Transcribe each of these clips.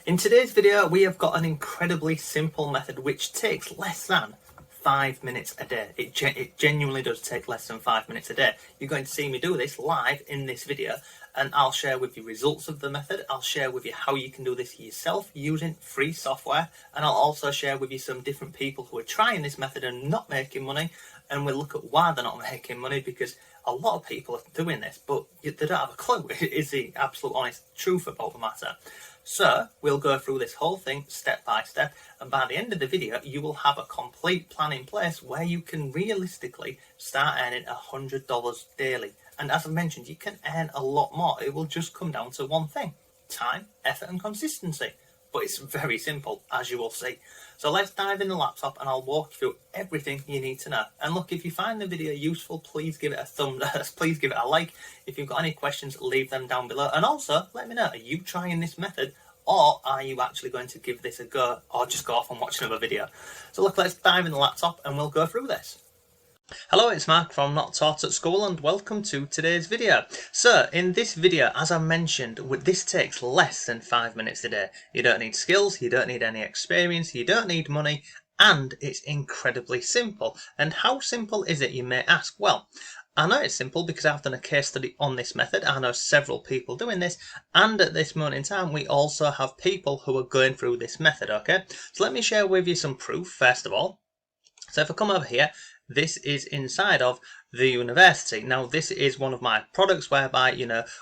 In today's video, we have got an incredibly simple method which takes less than 5 minutes a day. It genuinely does take less than 5 minutes a day. You're going to see me do this live in this video, and I'll share with you results of the method. I'll share with you how you can do this yourself using free software, and I'll also share with you some different people who are trying this method and not making money, and we'll look at why they're not making money, because a lot of people are doing this but they don't have a clue. It is the absolute honest truth about the matter. So we'll go through this whole thing step by step, and by the end of the video you will have a complete plan in place where you can realistically start earning $100 daily. And as I mentioned, you can earn a lot more. It will just come down to one thing: time, effort and consistency. But it's very simple, as you will see. So let's dive in the laptop and I'll walk you through everything you need to know. And look, if you find the video useful, please give it a thumbs up, please give it a like. If you've got any questions, leave them down below. And also, let me know, are you trying this method, or are you actually going to give this a go, or just go off and watch another video? So look, let's dive in the laptop and we'll go through this. Hello, it's Mark from Not Taught at School, and welcome to today's video. So in this video, as I mentioned, this takes less than 5 minutes a day. You don't need skills, you don't need any experience, you don't need money, and it's incredibly simple. And how simple is it, you may ask? Well, I know it's simple because I've done a case study on this method. I know several people doing this, and at this moment in time we also have people who are going through this method, okay? So let me share with you some proof first of all. So if I come over here, this is inside of the university. Now this is one of my products whereby,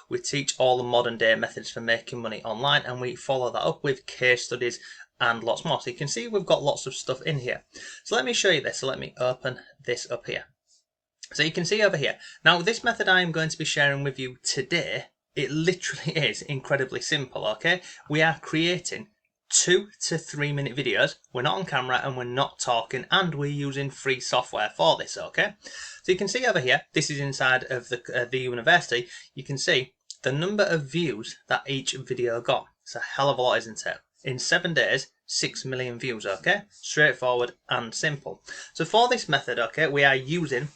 we teach all the modern day methods for making money online, and we follow that up with case studies and lots more. So you can see we've got lots of stuff in here. So let me show you this. So let me open this up here. So you can see over here. Now this method I am going to be sharing with you today, it literally is incredibly simple, okay? We are creating 2 to 3 minute videos. We're not on camera and we're not talking, and we're using free software for this, okay? So you can see over here, this is inside of the university. You can see the number of views that each video got. It's a hell of a lot, isn't it? In 7 days, 6 million views, okay? Straightforward and simple. So for this method, okay, we are using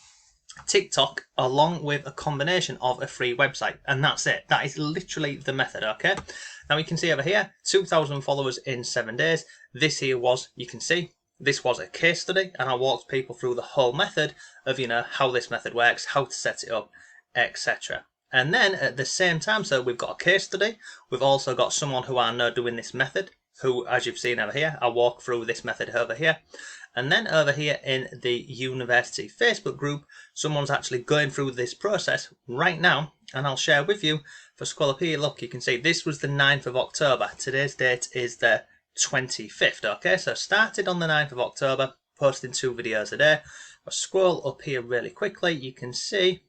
TikTok along with a combination of a free website, and that's it. That is literally the method, okay? Now you can see over here, 2,000 followers in 7 days. This here was, you can see, this was a case study, and I walked people through the whole method of, how this method works, how to set it up, etc. And then at the same time, so we've got a case study, we've also got someone who I know doing this method, who, as you've seen over here, I walk through this method over here. And then over here in the university Facebook group, someone's actually going through this process right now, and I'll share with you. For School up here, look, you can see this was the 9th of October. Today's date is the 25th, okay? So started on the 9th of October, posting 2 videos a day. I'll scroll up here really quickly. You can see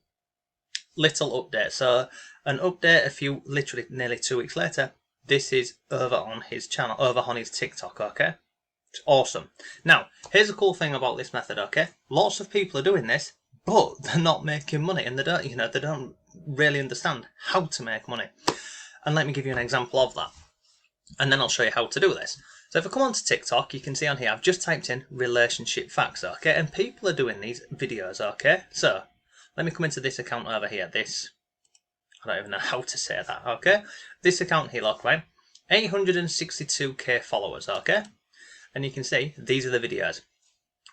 little update. So an update literally nearly 2 weeks later. This is over on his channel, over on his TikTok, okay? It's awesome. Now, here's the cool thing about this method, okay? Lots of people are doing this, but they're not making money, and they don't really understand how to make money. And let me give you an example of that, and then I'll show you how to do this. So if I come onto TikTok, you can see on here, I've just typed in relationship facts, okay? And people are doing these videos, okay? So let me come into this account over here. I don't even know how to say that, okay? This account here, look, right? 862k followers, okay? And you can see these are the videos.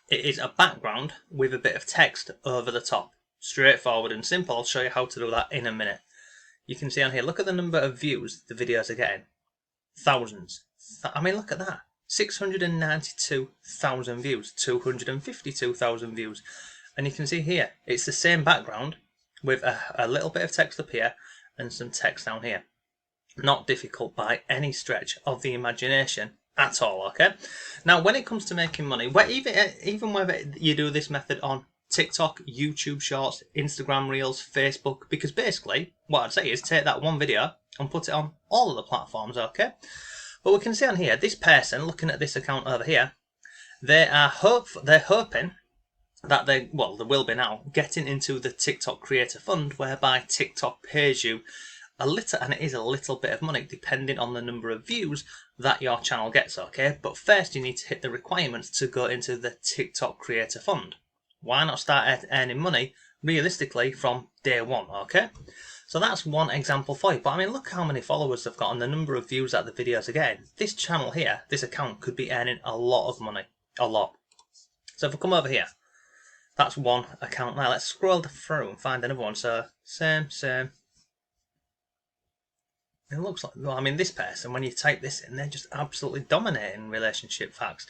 It is a background with a bit of text over the top. Straightforward and simple. I'll show you how to do that in a minute. You can see on here, look at the number of views the videos are getting. Thousands. I mean, look at that. 692,000 views. 252,000 views. And you can see here, it's the same background with a little bit of text up here and some text down here. Not difficult by any stretch of the imagination at all, okay? Now, when it comes to making money, even whether you do this method on TikTok, YouTube Shorts, Instagram Reels, Facebook, because basically what I'd say is take that one video and put it on all of the platforms, okay? But we can see on here, this person looking at this account over here, they're hoping that they will be now getting into the TikTok Creator Fund, whereby TikTok pays you a little, and it is a little bit of money depending on the number of views that your channel gets, okay? But first you need to hit the requirements to go into the TikTok Creator Fund. Why not start earning money realistically from day one, okay? So that's one example for you. But I mean, look how many followers they've got and the number of views that the videos are getting. This channel here, this account could be earning a lot of money. A lot. So if we come over here, that's one account. Now let's scroll through and find another one. So same. It looks like, well, I mean, this person, when you type this in, they're just absolutely dominating relationship facts.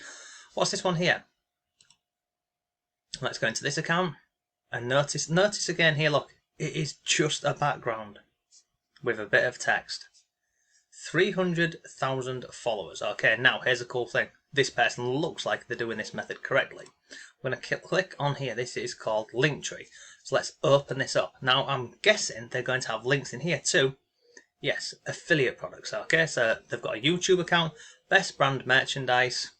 What's this one here? Let's go into this account and notice again here, look, it is just a background with a bit of text. 300,000 followers. Okay, now here's a cool thing. This person looks like they're doing this method correctly. I'm going to click on here. This is called Linktree. So let's open this up. Now I'm guessing they're going to have links in here too. Yes, affiliate products. Okay, so they've got a YouTube account, best brand merchandise,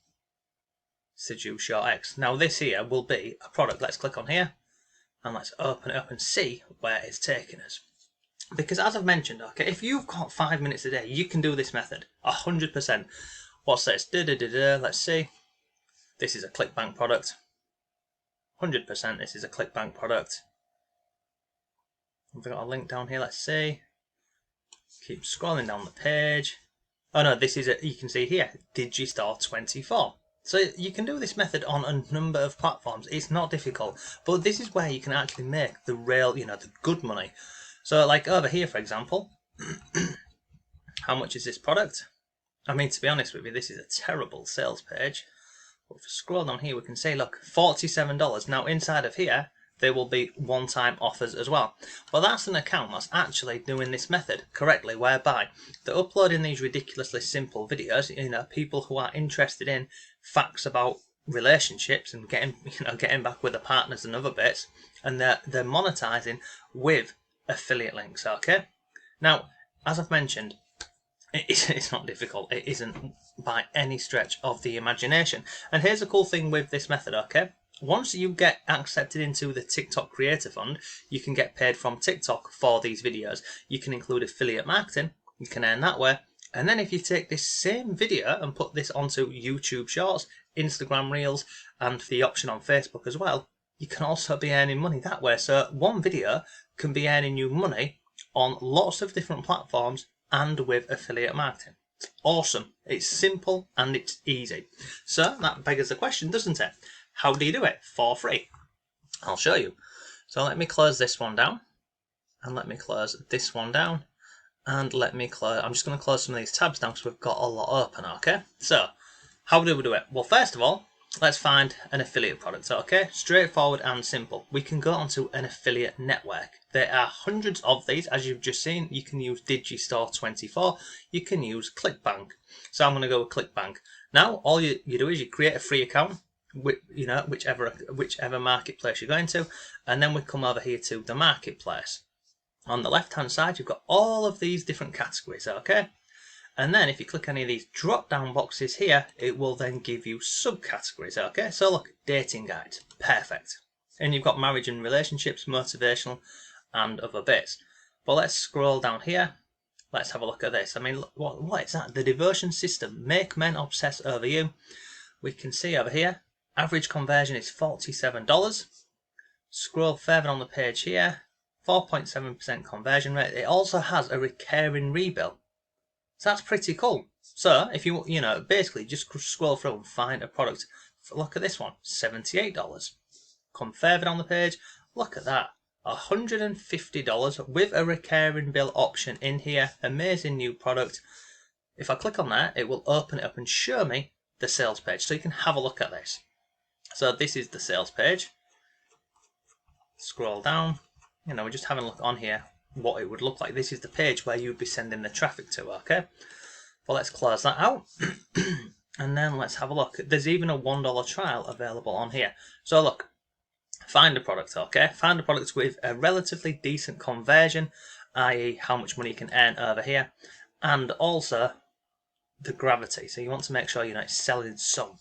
Seduce Short X. Now this here will be a product. Let's click on here and let's open it up and see where it's taking us. Because as I've mentioned, okay, if you've got 5 minutes a day, you can do this method 100%. What's this? Let's see. This is a ClickBank product. 100% this is a ClickBank product. Have we got a link down here? Let's see. Keep scrolling down the page. Oh no, this is you can see here, Digistore 24. So you can do this method on a number of platforms. It's not difficult, but this is where you can actually make the real, the good money. So like over here, for example, how much is this product? I mean, to be honest with you, this is a terrible sales page. But if we scroll down here, we can say, look, $47. Now inside of here, there will be one-time offers as well. But that's an account that's actually doing this method correctly, whereby they're uploading these ridiculously simple videos, people who are interested in facts about relationships and getting back with their partners and other bits, and they're monetizing with affiliate links. Okay, now as I've mentioned, it's not difficult. It isn't by any stretch of the imagination. And here's a cool thing with this method. Okay, once you get accepted into the TikTok Creator Fund, you can get paid from TikTok for these videos. You can include affiliate marketing. You can earn that way. And then if you take this same video and put this onto YouTube Shorts, Instagram Reels, and the option on Facebook as well, you can also be earning money that way. So one video can be earning you money on lots of different platforms and with affiliate marketing. It's awesome. It's simple and it's easy. So that beggars the question, doesn't it? How do you do it for free? I'll show you. So let me close this one down, and let me close this one down, and let me close. I'm just going to close some of these tabs down because we've got a lot open. Okay, so how do we do it? Well, first of all, let's find an affiliate product. Okay, straightforward and simple. We can go onto an affiliate network. There are hundreds of these, as you've just seen. You can use Digistore 24. You can use ClickBank. So I'm going to go with ClickBank. Now, all you do is you create a free account, whichever marketplace you're going to, and then we come over here to the marketplace. On the left hand side, you've got all of these different categories. Okay. And then if you click any of these drop down boxes here, it will then give you subcategories. Okay, so look, dating guides, perfect. And you've got marriage and relationships, motivational, and other bits. But let's scroll down here. Let's have a look at this. I mean, what is that? The devotion system, make men obsess over you. We can see over here, average conversion is $47. Scroll further on the page here, 4.7% conversion rate. It also has a recurring rebill. So that's pretty cool. So if you basically just scroll through and find a product, look at this one, $78. Come further on the page, look at that, $150 with a recurring bill option in here. Amazing new product. If I click on that, it will open it up and show me the sales page, so you can have a look at this. So this is the sales page. Scroll down, we're just having a look on here what it would look like. This is the page where you'd be sending the traffic to. Okay, well, let's close that out and then let's have a look. There's even a $1 trial available on here. So look, find a product. Okay, find a product with a relatively decent conversion, i.e. how much money you can earn over here, and also the gravity. So you want to make sure it's selling some.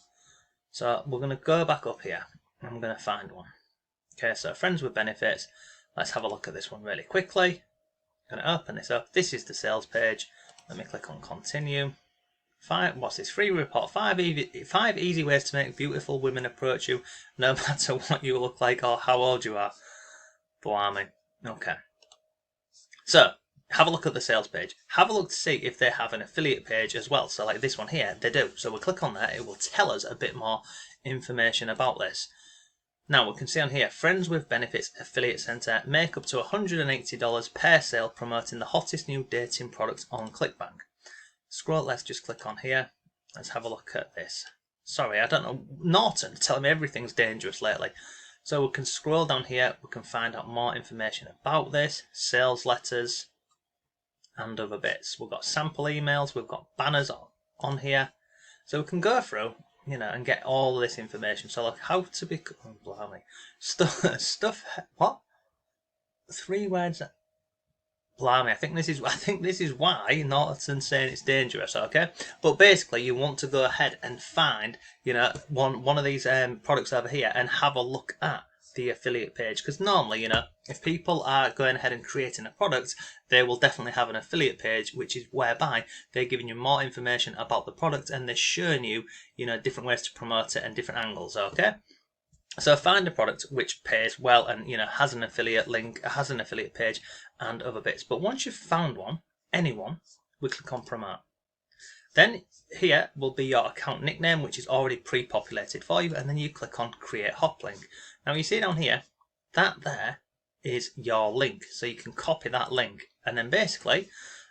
So we're going to go back up here. I'm going to find one. Okay, so friends with benefits. Let's have a look at this one really quickly. I'm going to open this up. This is the sales page. Let me click on continue. What's this? Free report. 5 easy ways to make beautiful women approach you, no matter what you look like or how old you are. Blimey. Okay. So have a look at the sales page. Have a look to see if they have an affiliate page as well. So like this one here, they do. So we'll click on that. It will tell us a bit more information about this. Now we can see on here, Friends with Benefits Affiliate Center make up to $180 per sale promoting the hottest new dating products on ClickBank. Scroll, let's just click on here. Let's have a look at this. Sorry, I don't know. Norton telling me everything's dangerous lately. So we can scroll down here. We can find out more information about this, sales letters, and other bits. We've got sample emails. We've got banners on here. So we can go through, and get all this information. So like how to become, blimey, stuff, what? 3 words. Blimey, I think this is why Norton's saying it's dangerous, okay? But basically, you want to go ahead and find, one of these products over here and have a look at the affiliate page, because normally, if people are going ahead and creating a product, they will definitely have an affiliate page, which is whereby they're giving you more information about the product and they're showing you, different ways to promote it and different angles, okay? So find a product which pays well and has an affiliate link, has an affiliate page and other bits. But once you've found one, anyone, we click on promote. Then here will be your account nickname, which is already pre-populated for you, and then you click on create hop link. Now you see down here, that there is your link. So you can copy that link, and then basically,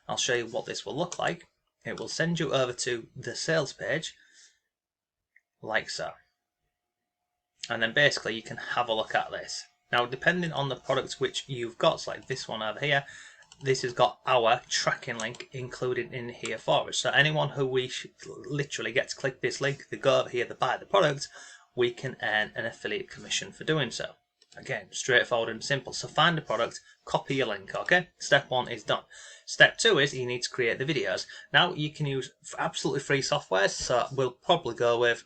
I'll show you what this will look like. It will send you over to the sales page, like so. And then basically you can have a look at this. Now depending on the product which you've got, so like this one over here, this has got our tracking link included in here for us. So anyone who we literally get to click this link, they go over here, they buy the product, we can earn an affiliate commission for doing so. Again, straightforward and simple. So find the product, copy your link, okay? Step 1 is done. Step 2 is you need to create the videos. Now you can use absolutely free software, so we'll probably go with,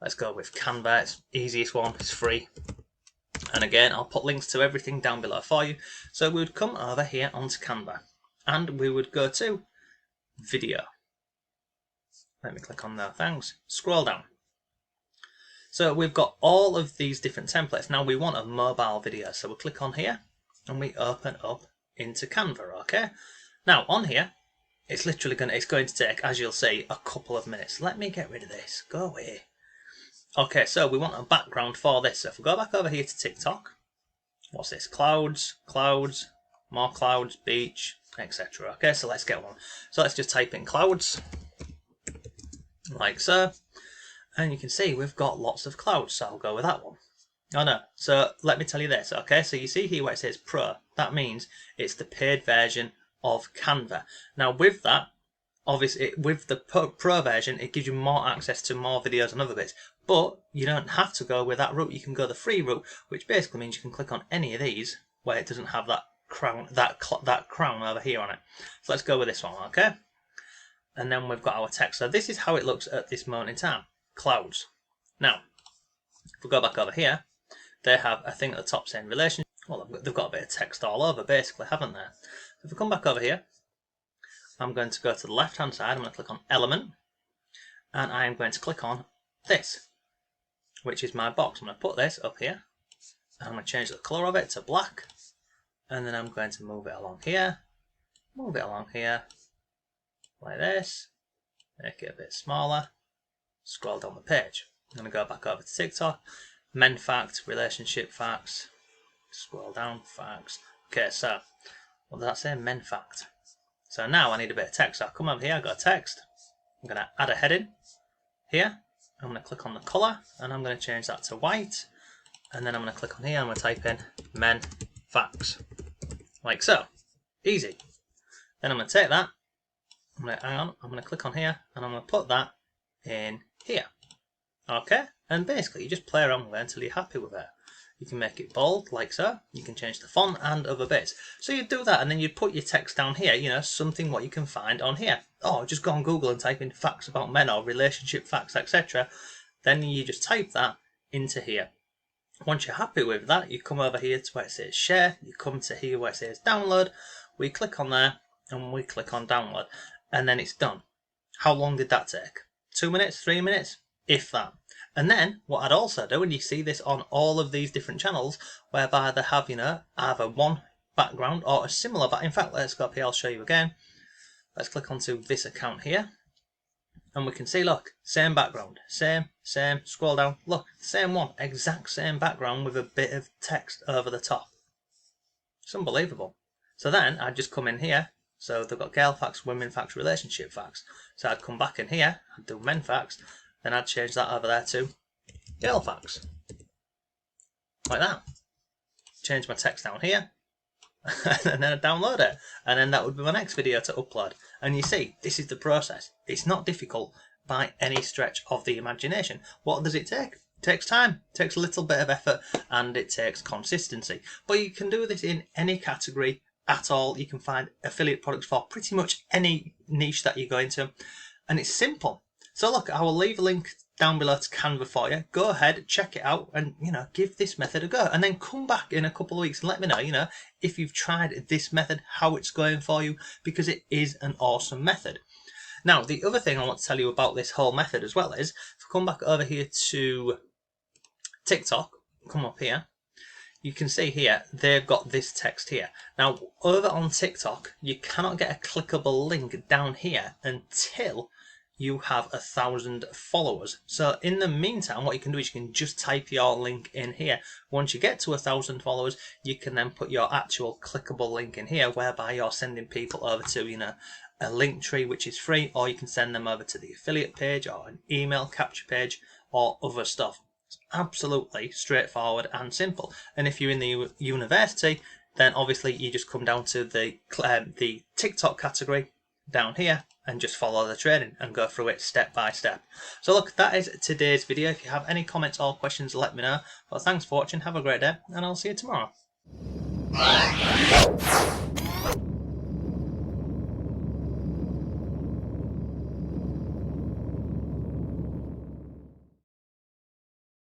let's go with Canva. It's the easiest one, it's free. And again, I'll put links to everything down below for you. So we would come over here onto Canva and we would go to video. Let me click on there, thanks. Scroll down. So we've got all of these different templates. Now we want a mobile video. So we'll click on here and we open up into Canva, okay? Now on here, it's literally going to take, as you'll see, a couple of minutes. Let me get rid of this, go away. Okay, so we want a background for this. So if we go back over here to TikTok, what's this? Clouds, more clouds, beach, etc. Okay, so let's get one. So let's just type in clouds, like so. And you can see we've got lots of clouds, so I'll go with that one. Oh no, so let me tell you this, okay? So you see here where it says Pro, that means it's the paid version of Canva. Now with that, obviously with the Pro version, it gives you more access to more videos and other bits. But you don't have to go with that route. You can go the free route, which basically means you can click on any of these where it doesn't have that crown, that crown over here on it. So let's go with this one, okay? And then we've got our text. So this is how it looks at this moment in time. Clouds. Now, if we go back over here, they have a thing at the top saying relationship. Well, they've got a bit of text all over, basically, haven't they? So if we come back over here, I'm going to go to the left-hand side. I'm going to click on Element, and I am going to click on this, which is my box. I'm going to put this up here, and I'm going to change the colour of it to black, and then I'm going to move it along here, like this, make it a bit smaller, scroll down the page. I'm going to go back over to TikTok, men facts, relationship facts, scroll down, facts. Okay, so what does that say? Men fact. So now I need a bit of text. So I'll come over here, I've got text. I'm going to add a heading here. I'm going to click on the colour and I'm going to change that to white. And then I'm going to click on here, I'm going to type in men facts. Like so. Easy. Then I'm going to take that. I'm going to click on here and I'm going to put that in here. Okay? And basically you just play around with it until you're happy with it. You can make it bold, like so. You can change the font and other bits. So you do that and then you put your text down here, something what you can find on here. Oh, just go on Google and type in facts about men or relationship facts, etc. Then you just type that into here. Once you're happy with that, you come over here to where it says share. You come to here where it says download. We click on there and we click on download. And then it's done. How long did that take? 2 minutes, 3 minutes, if that. And then what I'd also do, and you see this on all of these different channels, whereby they have, either one background or a similar in fact, let's go up here, I'll show you again. Let's click onto this account here, and we can see, look, same background, same, scroll down, look, same one, exact same background with a bit of text over the top. It's unbelievable. So then I'd just come in here, so they've got girl facts, women facts, relationship facts. So I'd come back in here, I'd do men facts, then I'd change that over there to girl facts. Like that. Change my text down here, and then I download it, and then that would be my next video to upload. And you see, this is the process. It's not difficult by any stretch of the imagination. What does it take? It takes time, it takes a little bit of effort, and it takes consistency. But you can do this in any category at all. You can find affiliate products for pretty much any niche that you go into, and it's simple. So look, I will leave a link down below to Canva for you. Go ahead, check it out, and give this method a go, and then come back in a couple of weeks and let me know if you've tried this method, how it's going for you, because it is an awesome method. Now, the other thing I want to tell you about this whole method as well is, if I come back over here to TikTok, come up here, you can see here they've got this text here. Now, over on TikTok, you cannot get a clickable link down here until you have 1,000 followers. So in the meantime, what you can do is you can just type your link in here. Once you get to 1,000 followers, you can then put your actual clickable link in here, whereby you're sending people over to a link tree, which is free, or you can send them over to the affiliate page or an email capture page or other stuff. It's absolutely straightforward and simple. And if you're in the university, then obviously you just come down to the TikTok category down here and just follow the training and go through it step by step. So look, that is today's video. If you have any comments or questions, let me know. But thanks for watching, have a great day, and I'll see you tomorrow.